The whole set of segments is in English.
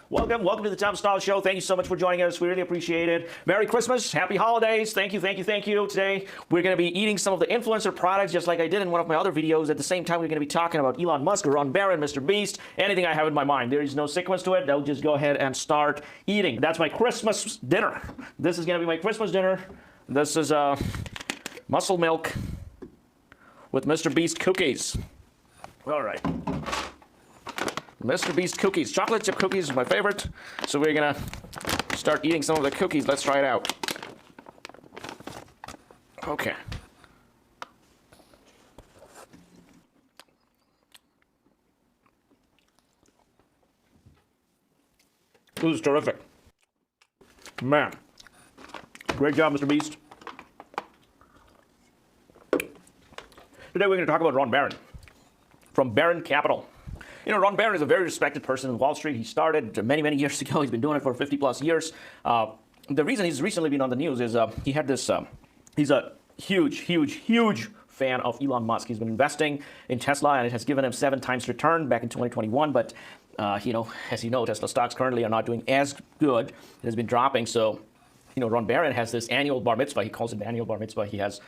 Welcome to the Tom Style Show. Thank you so much for joining us. We really appreciate it. Merry Christmas, Happy Holidays. Thank you. Today, we're going to be eating some of the influencer products, just like I did in one of my other videos. At the same time, we're going to be talking about Elon Musk, Ron Barron, MrBeast, anything I have in my mind. There is no sequence to it. I'll just go ahead and start eating. That's my Christmas dinner. This is going to be my Christmas dinner. This is muscle milk with MrBeast cookies. All right. MrBeast cookies. Chocolate chip cookies is my favorite. So we're going to start eating some of the cookies. Let's try it out. Okay. This is terrific. Man. Great job, MrBeast. Today we're going to talk about Ron Barron from Barron Capital. You know, Ron Barron is a very respected person in Wall Street. He started many years ago. He's been doing it for 50 plus years. The reason he's recently been on the news is he had this, he's a huge fan of Elon Musk. He's been investing in Tesla, and it has given him 7 times return back in 2021. But, you know, as you know, Tesla stocks currently are not doing as good. It has been dropping. So, you know, Ron Barron has this annual bar mitzvah. He calls it the annual bar mitzvah. He has,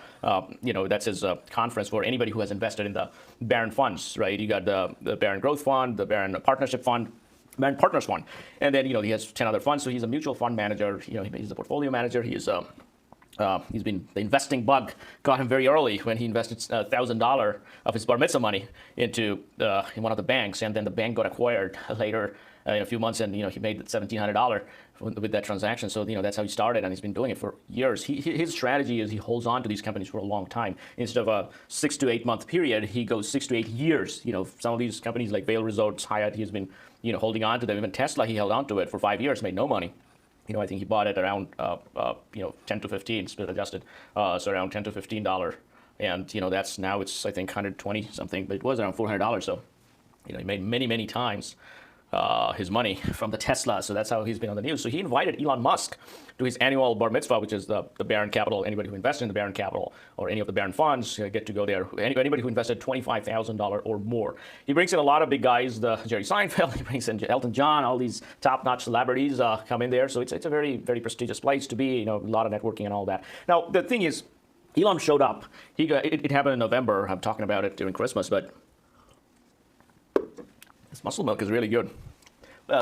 you know, that's his conference for anybody who has invested in the Barron funds, right? You got the Barron Growth Fund, the Barron Partnership Fund, Barron Partners Fund, and then, you know, he has 10 other funds. So he's a mutual fund manager. You know, he's a portfolio manager. He's been, the investing bug got him very early when he invested $1,000 of his bar mitzvah money into in one of the banks, and then the bank got acquired later in a few months, and, you know, he made $1,700 with that transaction. So, you know, that's how he started, and he's been doing it for years. His strategy is he holds on to these companies for a long time. Instead of a 6 to 8 month period, he goes 6 to 8 years. You know, some of these companies like Vail Resorts, Hyatt, he's been, you know, holding on to them. Even Tesla, he held on to it for 5 years, made no money. You know, I think he bought it around, you know, 10 to 15, split adjusted, so around $10 to $15. And, you know, that's now it's, I think, 120 something, but it was around $400. So, you know, he made many times his money from the Tesla. So that's how he's been on the news. So he invited Elon Musk to his annual bar mitzvah, which is the Barron Capital. Anybody who invested in the Barron Capital or any of the Barron funds get to go there. Anybody who invested $25,000 or more. He brings in a lot of big guys, the Jerry Seinfeld, he brings in Elton John, all these top-notch celebrities come in there. So it's a very prestigious place to be, you know, a lot of networking and all that. Now, the thing is, Elon showed up. It happened in November. I'm talking about it during Christmas, but this muscle milk is really good.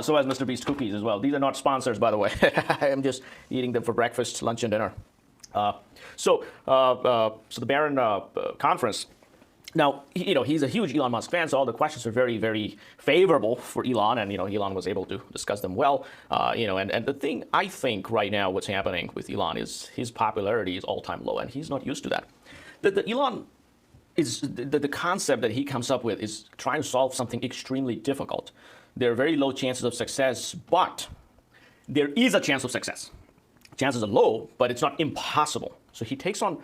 So has MrBeast cookies as well. These are not sponsors, by the way. I'm just eating them for breakfast, lunch, and dinner. So the Barron conference. Now, you know, he's a huge Elon Musk fan, so all the questions are very favorable for Elon, and, you know, Elon was able to discuss them well. You know, and the thing I think right now, what's happening with Elon is his popularity is all-time low, and he's not used to that. Elon is the concept that he comes up with is trying to solve something extremely difficult. There are very low chances of success, but there is a chance of success. Chances are low, but it's not impossible. So he takes on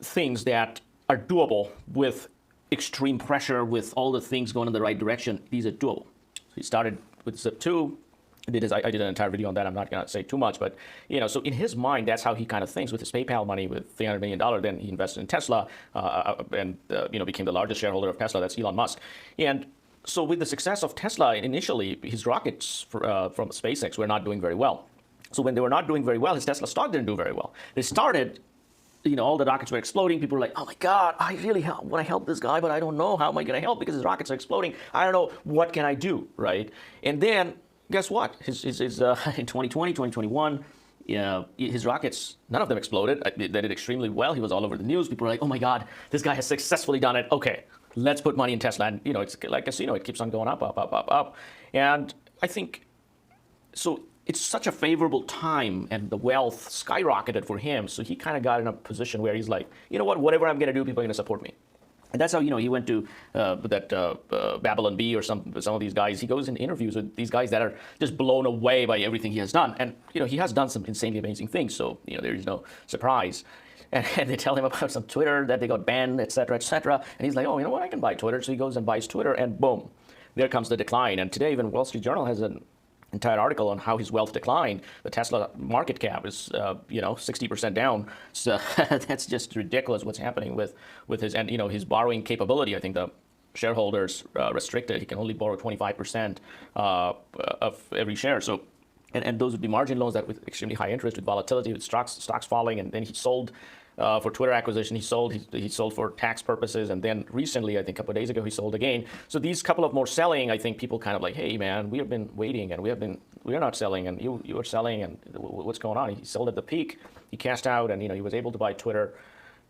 things that are doable with extreme pressure, with all the things going in the right direction. These are doable. So he started with Zip 2. I did an entire video on that. I'm not going to say too much, but, you know, so in his mind, that's how he kind of thinks. With his PayPal money, with $300 million, then he invested in Tesla and, you know, became the largest shareholder of Tesla. That's Elon Musk. And so with the success of Tesla, initially, his rockets from SpaceX were not doing very well. So when they were not doing very well, his Tesla stock didn't do very well. They started, you know, all the rockets were exploding. People were like, oh my God, I really want to help this guy, but I don't know how am I going to help because his rockets are exploding. I don't know, what can I do, right? And then, guess what? In 2020, 2021, his rockets, none of them exploded. They did extremely well. He was all over the news. People were like, oh my God, this guy has successfully done it. Okay, let's put money in Tesla. And, you know, it's like a casino. It keeps on going up. And I think, so it's such a favorable time, and the wealth skyrocketed for him. So he kind of got in a position where he's like, you know what, whatever I'm going to do, people are going to support me. And that's how, you know, he went to Babylon Bee or some of these guys. He goes in interviews with these guys that are just blown away by everything he has done. And, you know, he has done some insanely amazing things. So, you know, there is no surprise. And they tell him about some Twitter that they got banned, et cetera, et cetera. And he's like, oh, you know what, I can buy Twitter. So he goes and buys Twitter, and boom, there comes the decline. And today, even Wall Street Journal has an entire article on how his wealth declined. The Tesla market cap is, 60% down. So that's just ridiculous what's happening with his, and, his borrowing capability. I think the shareholders restricted. He can only borrow 25% of every share. So, and those would be margin loans that with extremely high interest, with volatility, with stocks falling. And then he sold for Twitter acquisition. He sold for tax purposes. And then recently, I think a couple of days ago, he sold again. So these couple of more selling, I think people kind of like, hey man, we have been waiting and we are not selling, and you are selling, and what's going on? He sold at the peak. He cashed out, and he was able to buy Twitter.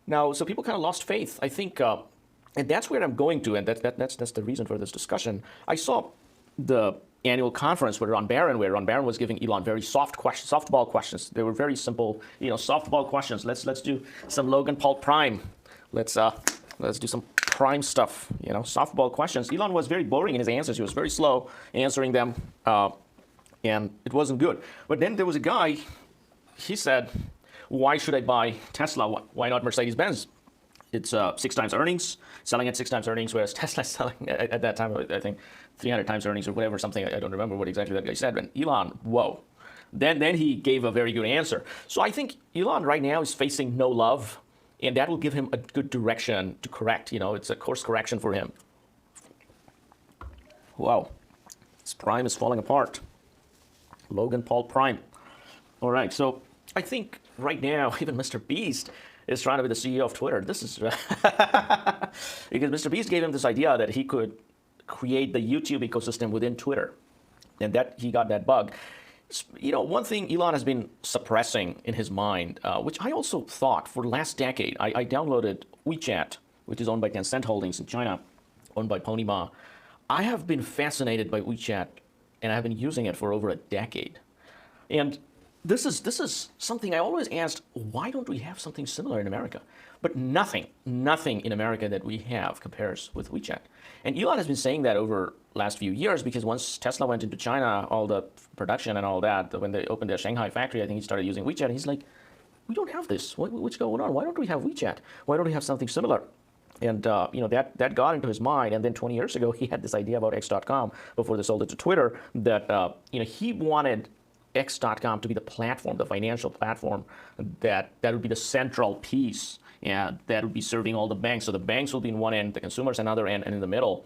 Now, so people kind of lost faith, I think. And that's where I'm going to, and that's the reason for this discussion. I saw the annual conference where Ron Barron was giving Elon very softball questions. They were very simple, softball questions. Let's do some Logan Paul Prime. Let's do some Prime stuff, softball questions. Elon was very boring in his answers. He was very slow answering them, and it wasn't good. But then there was a guy. He said, "Why should I buy Tesla? Why not Mercedes-Benz? It's 6 times earnings, selling at 6 times earnings, whereas Tesla's selling at that time, I think, 300 times earnings or whatever, something. I don't remember what exactly that guy said. And Elon, whoa. Then he gave a very good answer. So I think Elon right now is facing no love, and that will give him a good direction to correct. It's a course correction for him. Wow. His Prime is falling apart. Logan Paul Prime. All right, so I think right now, even MrBeast is trying to be the CEO of Twitter. This is because MrBeast gave him this idea that he could create the YouTube ecosystem within Twitter, and that he got that bug. One thing Elon has been suppressing in his mind, which I also thought for the last decade. I downloaded WeChat, which is owned by Tencent Holdings in China, owned by Ponyma. I have been fascinated by WeChat, and I've been using it for over a decade. And this is something I always asked, why don't we have something similar in America? But nothing in America that we have compares with WeChat. And Elon has been saying that over the last few years, because once Tesla went into China, all the production and all that, when they opened their Shanghai factory, I think he started using WeChat. And he's like, we don't have this. What's going on? Why don't we have WeChat? Why don't we have something similar? And that got into his mind. And then 20 years ago, he had this idea about X.com before they sold it to Twitter, that he wanted X.com to be the platform, the financial platform that would be the central piece, and that would be serving all the banks. So the banks will be in one end, the consumers another end, and in the middle,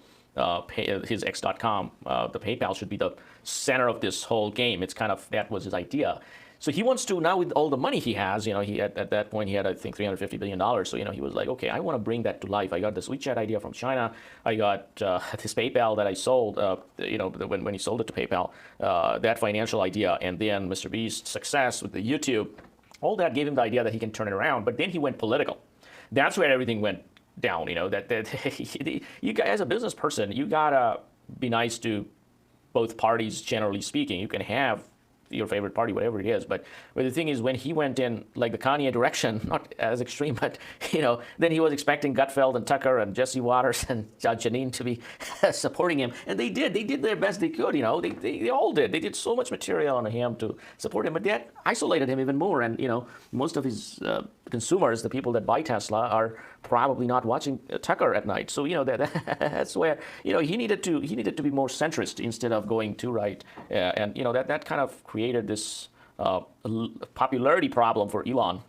his X.com, the PayPal should be the center of this whole game. It's kind of, that was his idea. So he wants to, now with all the money he has, he at that point he had, I think, $350 billion. So he was like, okay, I want to bring that to life. I got this WeChat idea from China. I got this PayPal that I sold. When he sold it to PayPal, that financial idea, and then MrBeast's success with the YouTube, all that gave him the idea that he can turn it around. But then he went political. That's where everything went down. You guys, as a business person, you gotta be nice to both parties. Generally speaking, you can have your favorite party, whatever it is. But the thing is, when he went in like the Kanye direction, not as extreme, but then he was expecting Gutfeld and Tucker and Jesse Waters and Janine to be supporting him, and they did. They did their best they could. They all did. They did so much material on him to support him, but that isolated him even more. And most of his consumers, the people that buy Tesla, are probably not watching Tucker at night. So that's where he needed to be more centrist instead of going too right, and that kind of created this popularity problem for Elon.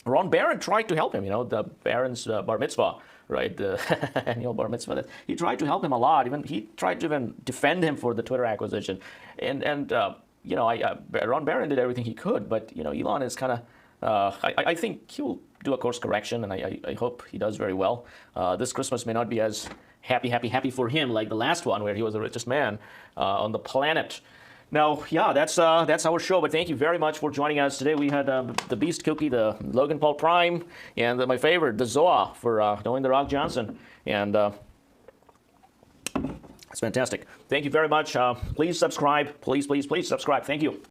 Ron Barron tried to help him. The Barron's bar mitzvah, right? The annual bar mitzvah. He tried to help him a lot. He tried to defend him for the Twitter acquisition, and Ron Barron did everything he could. But Elon is kind of. I think he will do a course correction, and I hope he does very well. This Christmas may not be as happy for him like the last one, where he was the richest man on the planet. Now, yeah, that's our show. But thank you very much for joining us today. We had the Beast Cookie, the Logan Paul Prime, and my favorite, the Zoa, for Dwayne The Rock Johnson, and it's fantastic. Thank you very much. Please subscribe. Please subscribe. Thank you.